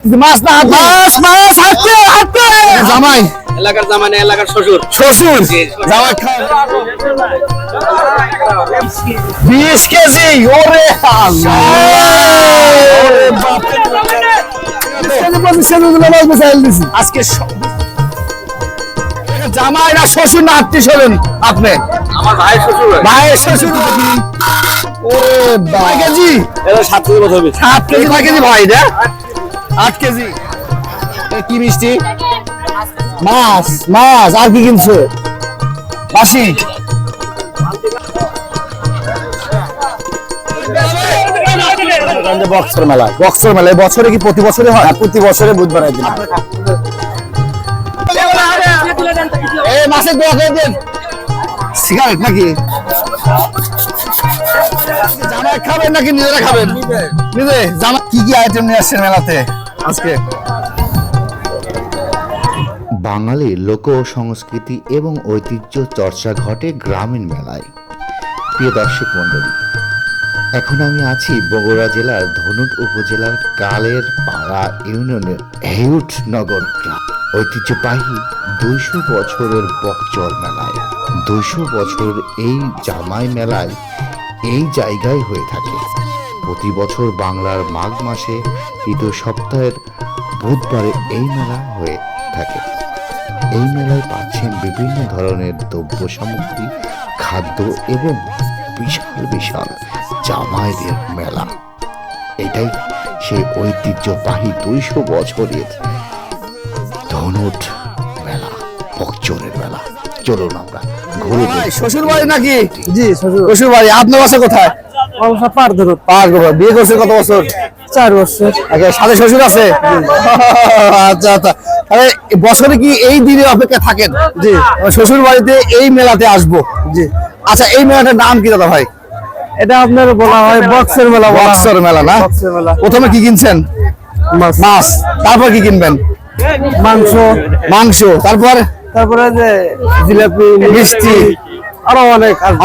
মাছ না মাছ মাছ হাঁটতে হাঁটতে জামাই এলাকার জামাই না এলাকার শ্বশুর শ্বশুর জামাই 20 কেজি ওরে আল্লাহ ওরে বাপ আজকে জামাই না শ্বশুর না আত্মীয় স্বজন আপনি আমার ভাইয়ের শ্বশুর ভাইয়ের শ্বশুর ওরে 2 কেজি এটা 7 কেজি বোধ হবে 7 কেজি 2 কেজি ভাই না 8 কেজি কি মিষ্টি মাছ মাছ আর কি কিনছো বাসি বক্সর মেলা বছরে কি প্রতি বছরে হয় প্রতি বছরে বুধবার দিন এই মাছের দোয়া করে দেন সিগারেট নাকি জামাই খাবেন নাকি নিজেরা খাবেন নিজে জামা কি কি আইটেম নিয়ে আসছেন মেলাতে আজকে বাঙালির লোক সংস্কৃতি এবং ঐতিহ্য চর্চা ঘটে গ্রামীণ মেলায়। প্রিয় দর্শক মণ্ডলী, এখন আমি আছি বগুড়া জেলার ধনুট উপজেলার কালের পাড়া ইউনিয়নের হেউটনগর গ্রাম। ঐতিহ্যবাহী 200 বছরের বকচর মেলায় 200 বছর এই জামাই মেলায় এই জায়গায় হয়ে থাকে। প্রতি বছর বাংলার মাঘ মাসে তৃতীয় সপ্তাহের বুধবারে এই মেলা হয়ে থাকে। এই মেলায় পাচ্ছেন বিভিন্ন ধরনের দ্রব্য সামগ্রী, খাদ্য এবং বিশাল বিশাল জামাইদের মেলা। এটাই সেই ঐতিহ্যবাহী 200 বছরের ধনুট মেলা, বকচরের মেলা। চলুন আমরা ঘুরে শ্বশুর বাড়ি নাকি? জি শ্বশুর বাড়ি। আপনার বাসা কোথায়? পারধরুত। বিয়ে করছে কত বছর? 4 বছর। সাথে শ্বশুর আছে? আচ্ছা আচ্ছা। তাহলে বছরে কি এই দিনে অপেক্ষা থাকেন? জি। শ্বশুর বাড়িতে এই মেলাতে আসবো। জি। আচ্ছা, এই মেলাটার নাম কি দাদা ভাই? এটা আপনার বলা হয় বক্সের মেলা। বক্সের মেলা না? বক্সের মেলা। প্রথমে কি কিনছেন? মাছ। তারপর কি কিনবেন? মাংস। তারপরে যে জিলাপি, মিষ্টি, আরো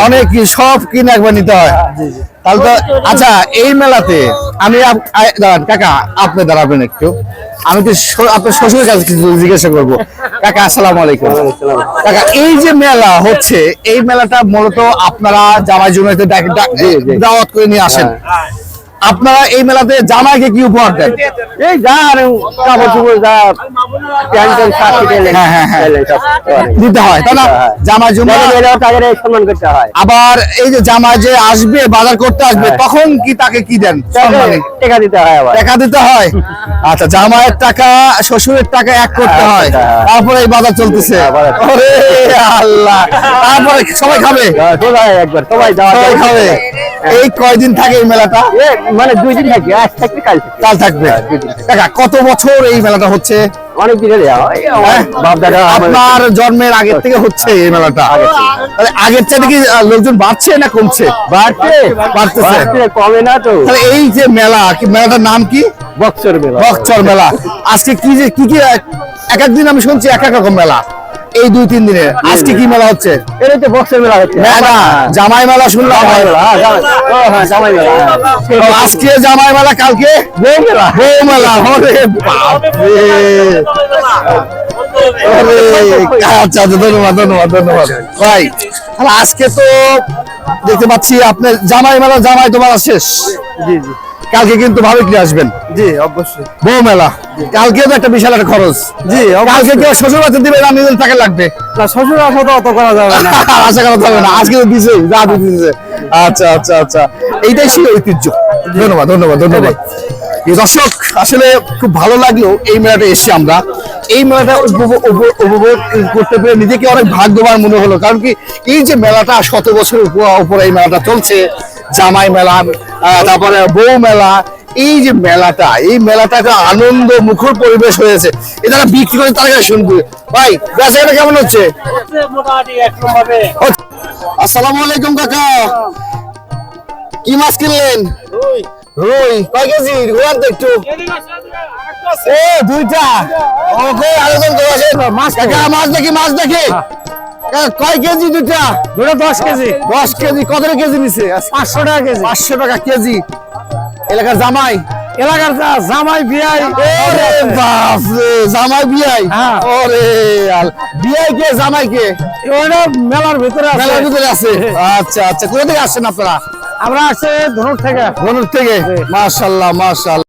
অনেক কি সব কিনে একবার নিতে হয়। তাহলে তো আচ্ছা, এই মেলাতে আমি দাঁড়ান কাকা, আপনি দাঁড়াবেন একটু। আমি তো আপনার শ্বশুরের কাছে কিছু জিজ্ঞাসা করবো। কাকা আসসালামু আলাইকুম। কাকা, এই যে মেলা হচ্ছে, এই মেলাটা মূলত আপনারা জামাই জমিতে দাওয়াত করে নিয়ে আসেন। আপনারা এই মেলাতে জামাইকে কি উপহার দেন? এই যা আর কাপড় চোপড় যা প্যান্ট দিতে হয়, তাই না? জামাই জমা তাদের সম্মান করতে হয়। আবার এই যে জামাই যে আসবে, বাজার করতে আসবে, তখন কি তাকে কি দেন? টাকা দিতে হয়। আবার টাকা দিতে হয়। আচ্ছা, জামাইয়ের টাকা শ্বশুরের টাকা এক করতে হয়, তারপরে এই বাজার চলতেছে। ওরে আল্লাহ, তারপরে সবাই খাবে, একবার সবাই খাবে। এই কয়দিন থাকে এই মেলাটা? মানে 2 দিন থাকে, আজ থাকবে কাল থাকবে। কাকা, কত বছর এই মেলাটা হচ্ছে? অনেক দিনের আপনার জন্মের আগের থেকে হচ্ছে এই মেলাটা? আগের চাইতে কি লোকজন বাড়ছে না কমছে? বাড়তেছে, কমে না তো। তাহলে এই যে মেলা, মেলাটার নাম কি? বক্সর মেলা। বক্সর মেলা। আজকে কি যে কি কি এক এক দিন আমি শুনছি এক এক রকম মেলা। এই 2-3 দিনে আজকে কি মেলা হচ্ছে? এটা তো বক্সের মেলা হচ্ছে। না, জামাই মেলা শুনলাম। জামাই মেলা। আজকে জামাই মেলা, কালকে বউ মেলা। বউ মেলা, ওরে বাপ রে। আচ্ছা, ধন্যবাদ ভাই। আজকে তো দেখতে পাচ্ছি আপনার জামাই মেলা, জামাই তো মেলা শেষ। জি। কালকে কিন্তু ভাবে কি আসবেন? জি অবশ্যই। বউ মেলা, কালকে তো একটা বিশাল একটা খরচ। জি, কালকে কেউ শ্বশুর বাড়িতে দিবে না, নিজের টাকা লাগবে? না, শ্বশুর আশা তো অত করা যাবে না। আশা করা যাবে না। আজকে তো দিছে, যা দিছে। আচ্ছা, এইটাই ছিল ঐতিহ্য। ধন্যবাদ। দর্শক, আসলে খুব ভালো লাগলো এই মেলাটা এসে। আমরা এই মেলাটা উপভোগ করতে পেরে নিজেকে অনেক ভাগ্যবান মনে হলো। কারণ কি, এই যে মেলাটা 100 বছরের উপর এই মেলাটা চলছে, জামাই মেলা, তারপরে বউ মেলা, এই যে মেলাটা, এই মেলাটা একটা আনন্দ মুখর পরিবেশ হয়েছে। এটা বিক্রি করে তার কাছে শুনবে। ভাই, বেচাকেনা কেমন হচ্ছে? আসসালামু আলাইকুম কাকা, কি মাছ কিনলেন? রুই। কয় কেজি? রুয়ার তো একটু। ও, 2টা। ওকে, আলোচনা করে আসেন। কাকা, মাছ দেখি। কয় কেজি? 2টা। 10 কেজি। 10 কেজি। কত কেজি নিছে? 500 টাকা কেজি। 500 টাকা কেজি। এলাকার জামাই এলাকার জামাই বিয়াই ওরে বাপ রে, জামাই বিয়াই হ্যাঁ। ওরে বিয়াই কে জামাই কে ওটা মেলার ভিতরে আছে। মেলার ভিতরে আছে আচ্ছা আচ্ছা কোথা থেকে আসছেন আপনারা আমরা আসছে ধনুক থেকে ধনুর থেকে মাশাআল্লাহ মাশাআল্লাহ